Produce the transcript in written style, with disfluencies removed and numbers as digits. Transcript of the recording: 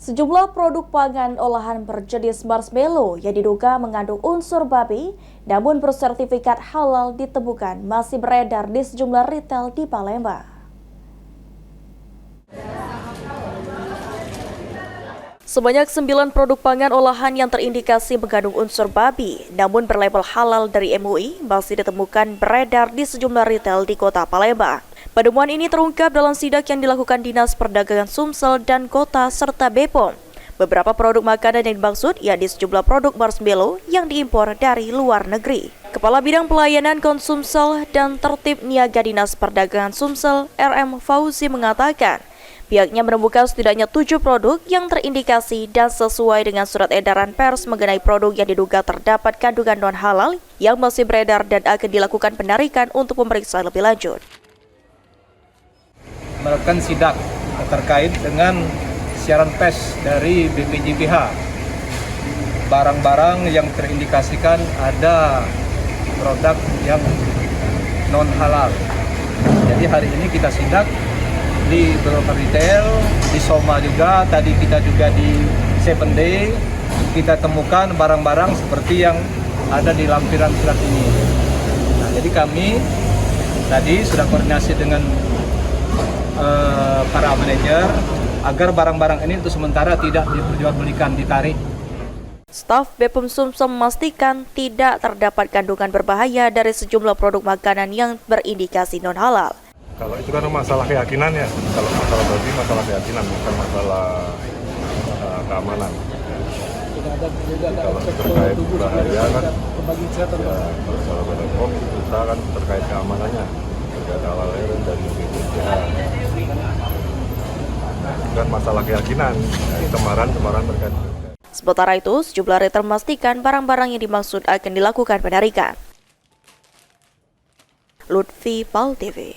Sejumlah produk pangan olahan berjenis marshmallow yang diduga mengandung unsur babi namun bersertifikat halal ditemukan masih beredar di sejumlah retail di Palembang. Sebanyak 9 produk pangan olahan yang terindikasi mengandung unsur babi namun berlabel halal dari MUI masih ditemukan beredar di sejumlah retail di kota Palembang. Penemuan ini terungkap dalam sidak yang dilakukan Dinas Perdagangan Sumsel dan Kota serta BPOM. Beberapa produk makanan yang dimaksud yakni sejumlah produk marshmallow yang diimpor dari luar negeri. Kepala Bidang Pelayanan Konsumsel dan Tertib Niaga Dinas Perdagangan Sumsel, RM Fauzi mengatakan, pihaknya menemukan setidaknya 7 produk yang terindikasi dan sesuai dengan surat edaran pers mengenai produk yang diduga terdapat kandungan non-halal yang masih beredar dan akan dilakukan penarikan untuk pemeriksaan lebih lanjut. Melakukan sidak terkait dengan siaran pers dari BPJPH. Barang-barang yang terindikasikan ada produk yang non-halal. Jadi hari ini kita sidak di beberapa retail, di Soma juga, tadi kita juga di 7 Day, kita temukan barang-barang seperti yang ada di lampiran surat ini. Nah, jadi kami tadi sudah koordinasi dengan para manajer agar barang-barang ini untuk sementara tidak diperjualbelikan, ditarik. Staf BPOM Sumsel memastikan tidak terdapat kandungan berbahaya dari sejumlah produk makanan yang berindikasi non-halal. Kalau itu kan masalah keyakinan ya, kalau masalah berarti masalah keyakinan, bukan masalah keamanan. Kalau terkait bahaya kan, ya masalah Badan POM usaha kan terkait keamanannya, terkait halal dari BPJPH. Bukan masalah keyakinan, cemaran terkait. Sementara itu, sejumlah retail memastikan barang-barang yang dimaksud akan dilakukan penarikan. Lutfi, PAL TV.